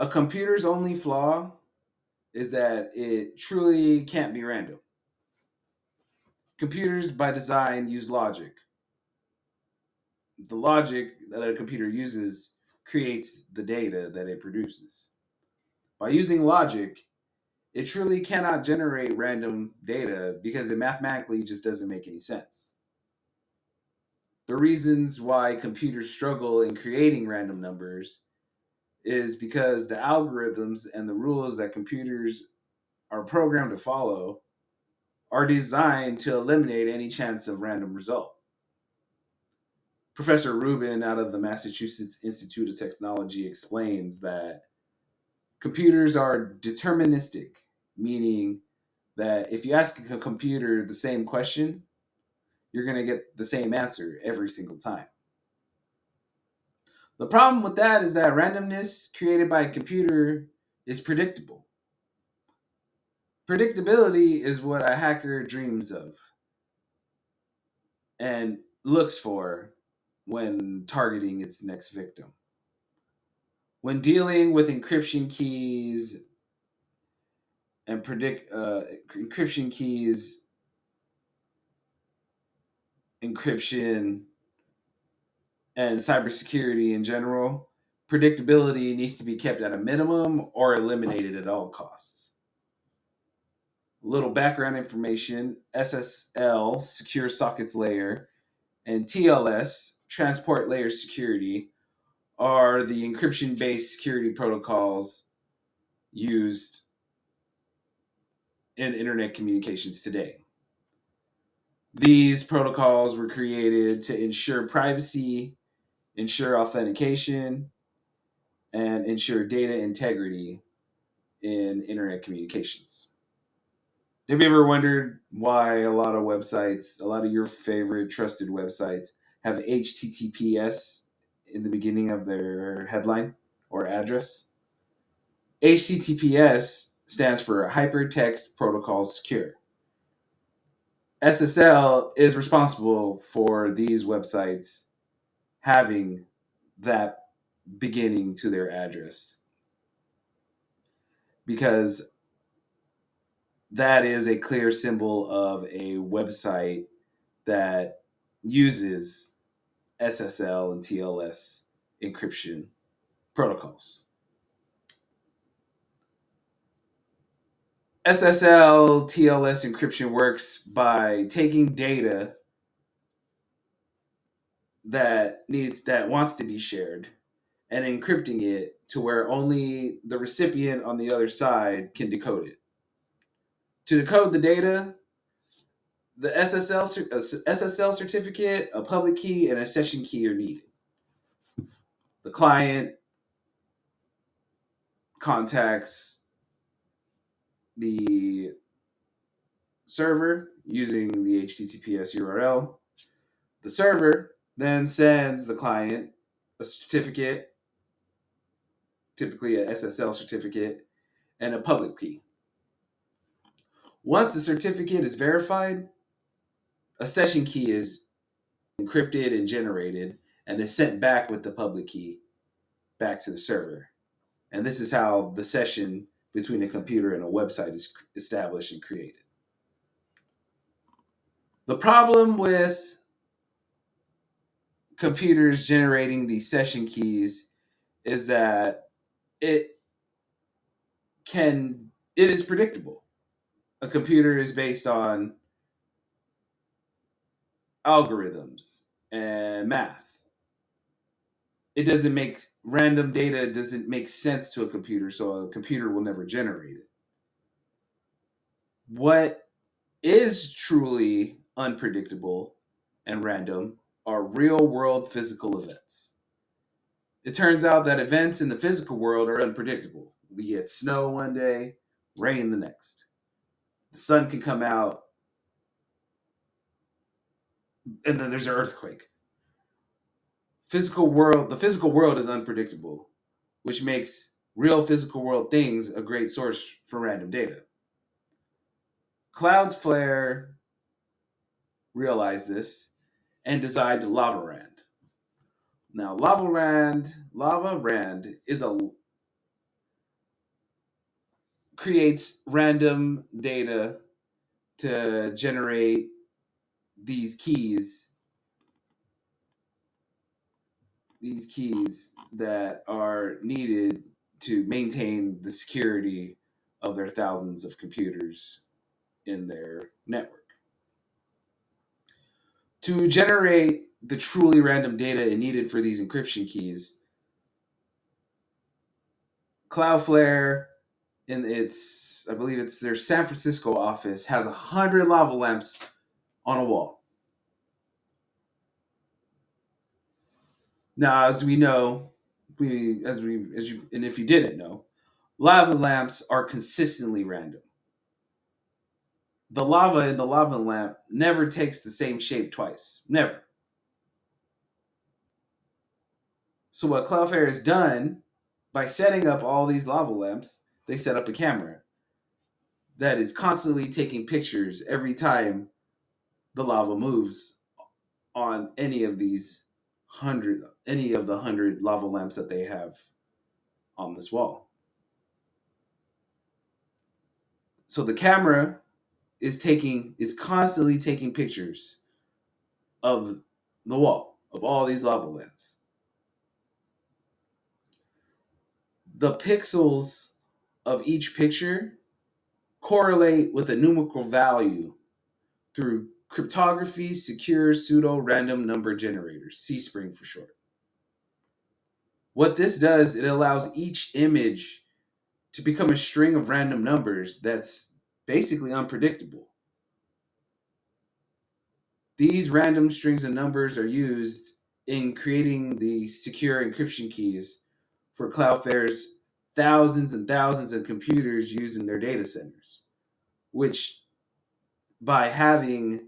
A computer's only flaw is that it truly can't be random. Computers, by design, use logic. The logic that a computer uses creates the data that it produces. By using logic, it truly cannot generate random data because it mathematically just doesn't make any sense. The reasons why computers struggle in creating random numbers is because the algorithms and the rules that computers are programmed to follow are designed to eliminate any chance of random result. Professor Rubin out of the Massachusetts Institute of Technology explains that computers are deterministic, meaning that if you ask a computer the same question, you're going to get the same answer every single time. The problem with that is that randomness created by a computer is predictable. Predictability is what a hacker dreams of and looks for when targeting its next victim. When dealing with encryption keys and predict encryption keys, encryption, and cybersecurity in general, predictability needs to be kept at a minimum or eliminated at all costs. A little background information: SSL, Secure Sockets Layer, and TLS, Transport Layer Security, are the encryption based security protocols used in internet communications today. These protocols were created to ensure privacy, ensure authentication, and ensure data integrity in internet communications. Have you ever wondered why a lot of websites, a lot of your favorite trusted websites, have HTTPS in the beginning of their headline or address? HTTPS stands for Hypertext Protocol Secure. SSL is responsible for these websites having that beginning to their address because that is a clear symbol of a website that uses SSL and TLS encryption protocols. SSL TLS encryption works by taking data that wants to be shared and encrypting it to where only the recipient on the other side can decode it. To decode the data, the SSL certificate, a public key, and a session key are needed. The client contacts the server using the HTTPS URL. The server then sends the client a certificate, typically a SSL certificate, and a public key. Once the certificate is verified, a session key is encrypted and generated and is sent back with the public key back to the server. And this is how the session between a computer and a website is established and created. The problem with computers generating these session keys is that it it is predictable. A computer is based on algorithms and math. It doesn't make random data doesn't make sense to a computer, so a computer will never generate it. What is truly unpredictable and random are real world physical events. It turns out that events in the physical world are unpredictable. We get snow one day, rain the next. The sun can come out, and then there's an earthquake. The physical world is unpredictable, which makes real physical world things a great source for random data. Cloudflare realized this and designed Lava Rand is a creates random data to generate these keys, that are needed to maintain the security of their thousands of computers in their network. To generate the truly random data needed for these encryption keys, Cloudflare, in its, I believe it's their San Francisco office, has 100 lava lamps on a wall. Now, as we know, and if you didn't know, lava lamps are consistently random. The lava in the lava lamp never takes the same shape twice. Never. So what Cloudflare has done by setting up all these lava lamps, they set up a camera that is constantly taking pictures every time the lava moves on any of the 100 lava lamps that they have on this wall. So the camera is constantly taking pictures of the wall of all these lava lamps. The pixels of each picture correlate with a numerical value through cryptography secure pseudo random number generators, C-Spring for short. What this does, it allows each image to become a string of random numbers that's basically unpredictable. These random strings of numbers are used in creating the secure encryption keys for Cloudflare's thousands and thousands of computers used in their data centers, which by having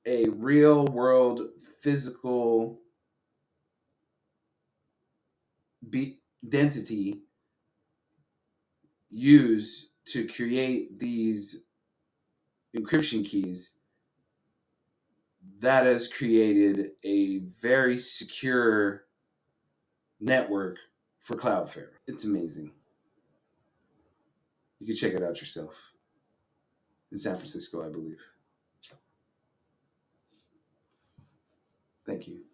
a real world physical identity used to create these encryption keys, that has created a very secure network for Cloudflare. It's amazing. You can check it out yourself in San Francisco, I believe. Thank you.